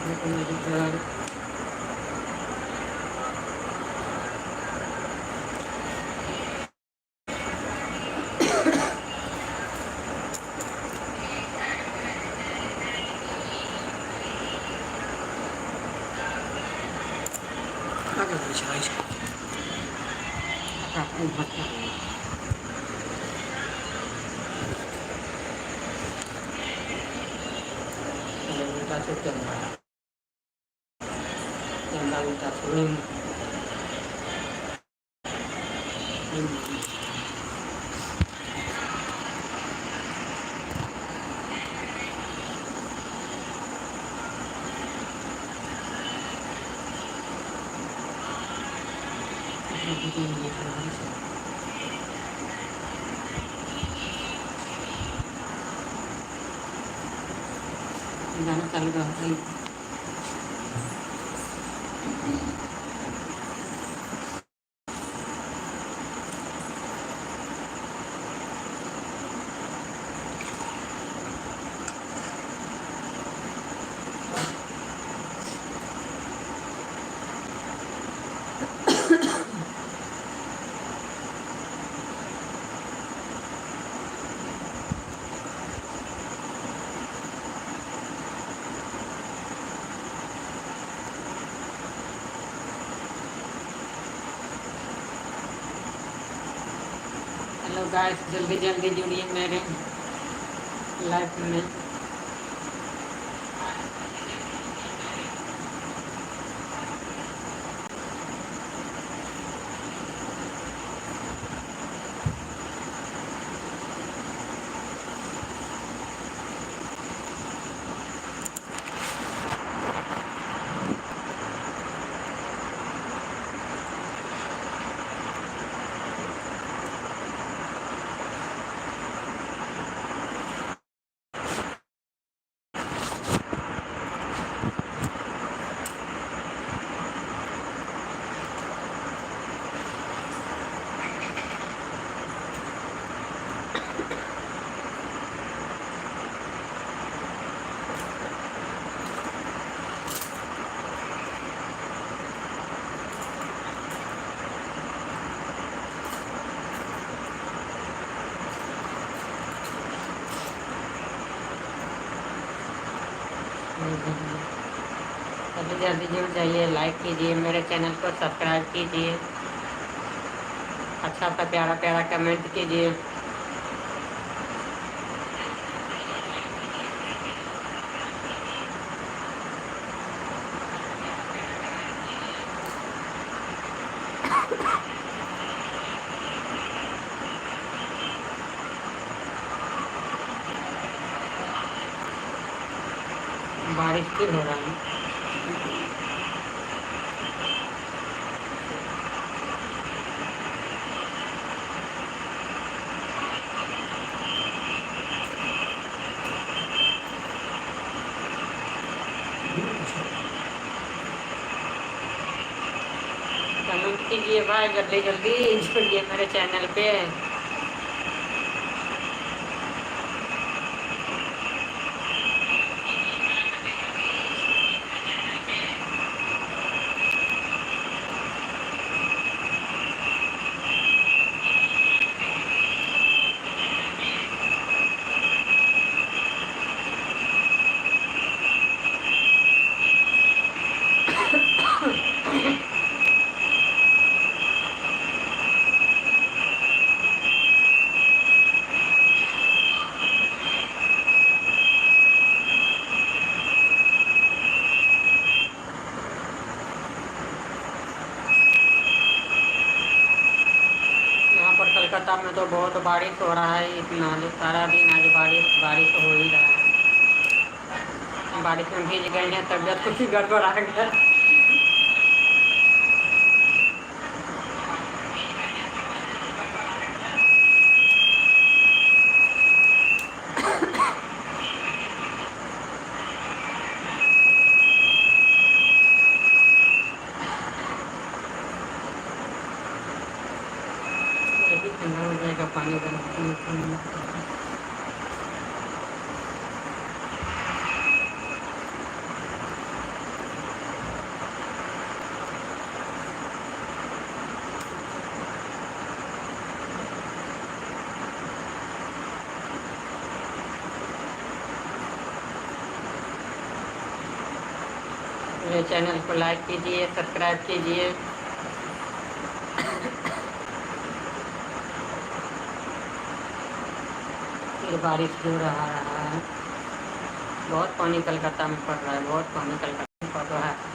देखो मेरी घर आगे पीछे आपको भटका उल्टा से कैमरा उल्टा से गाना चालू रहा। हेलो गाइस, जल्दी जल्दी जुड़िए मेरे लाइफ में। जल्दी जल्दी जुड़ जाइए, लाइक कीजिए, मेरे चैनल को सब्सक्राइब कीजिए, अच्छा सा प्यारा प्यारा कमेंट कीजिए। बारिश भी हो रहा है। कमेंट कीजिए भाई, जल्दी जल्दी जुड़िए मेरे चैनल पे। कलकत्ता में तो बहुत बारिश हो रहा है, इतना सारा दिन आज बारिश बारिश हो ही रहा है। बारिश में भीग गए हैं, तबियत कुछ गड़बड़ आ गया। ठंडा हो जाएगा पानी गर्म। मेरे चैनल को लाइक कीजिए, सब्सक्राइब कीजिए। फिर बारिश हो रहा है, बहुत पानी कलकत्ता में पड़ रहा है, बहुत पानी कलकत्ता में पड़ रहा है।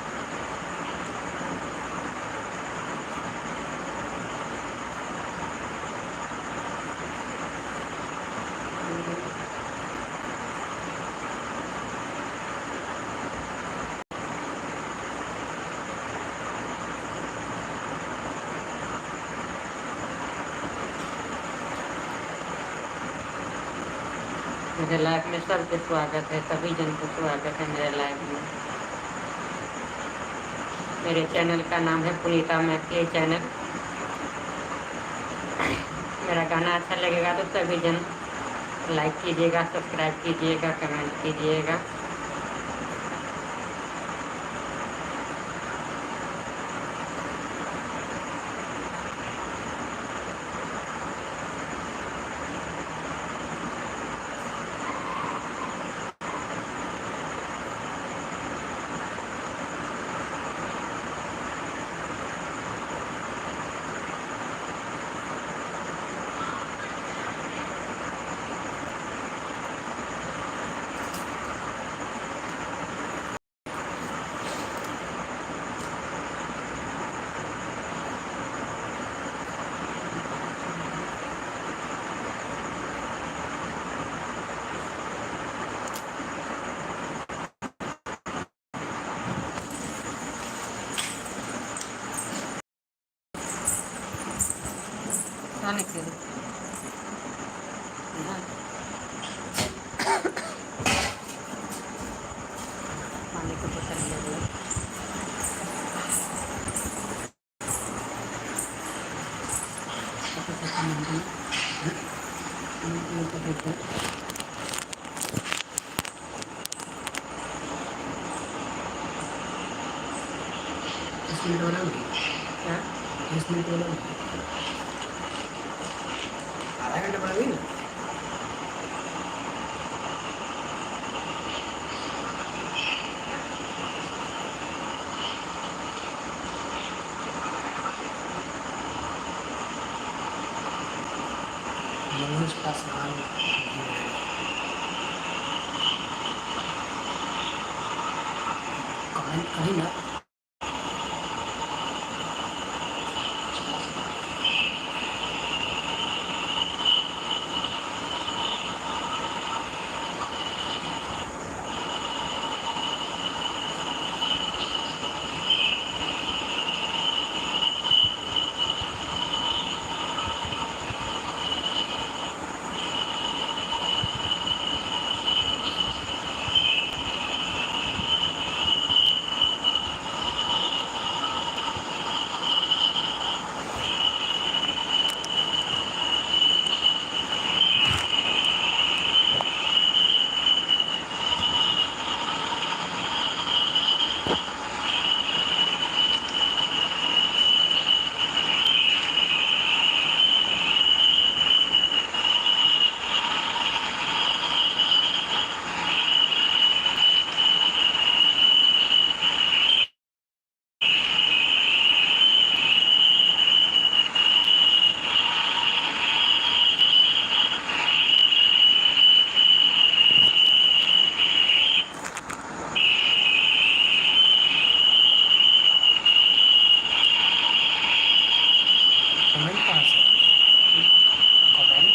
मेरे लाइफ में सबके स्वागत है, सभी जन को स्वागत है मेरे लाइफ में। मेरे चैनल का नाम है पुनीता मैथिली चैनल। मेरा गाना अच्छा लगेगा तो सभी जन लाइक कीजिएगा, सब्सक्राइब कीजिएगा, कमेंट कीजिएगा। पानी पी लो। पानी की बोतल ले लो। मिनट वाला क्या 10 मिनट वाला आधा घंटा पड़ा ना। मनोज पासवान कमेंट कहीं ना कमेंट कहाँ से कमेंट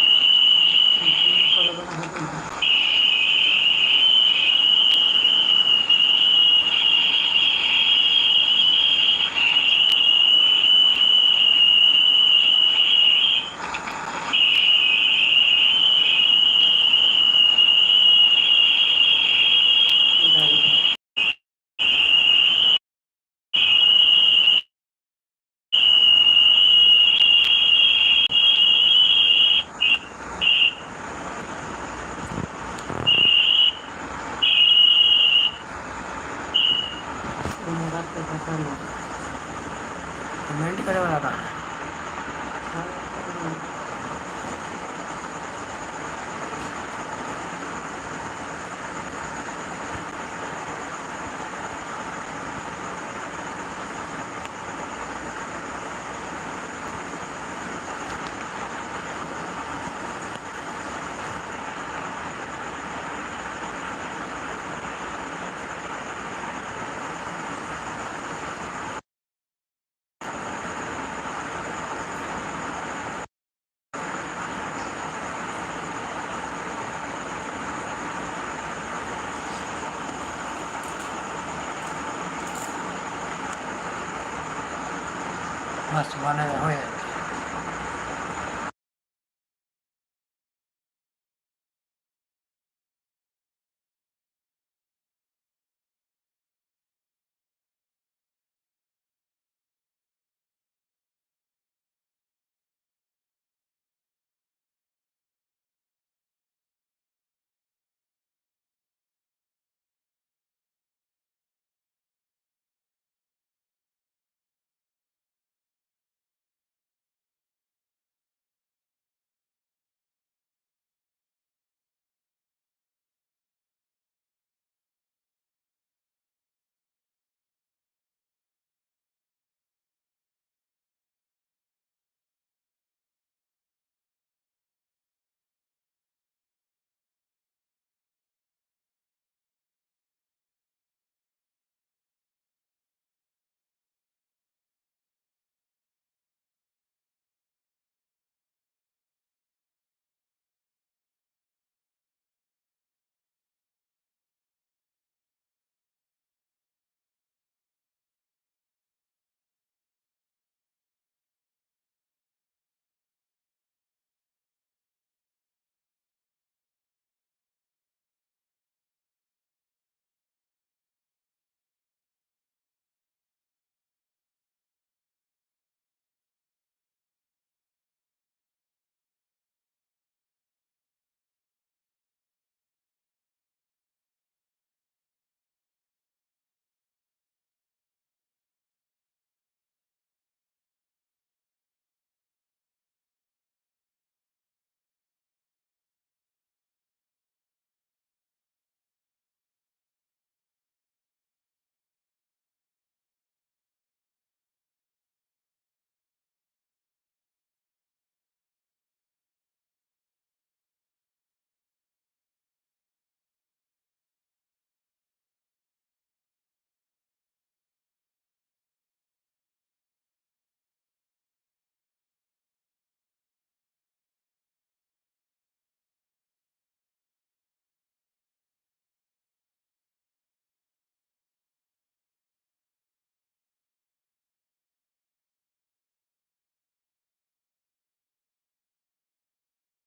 कमेंट करे वाला था। बस बने हुए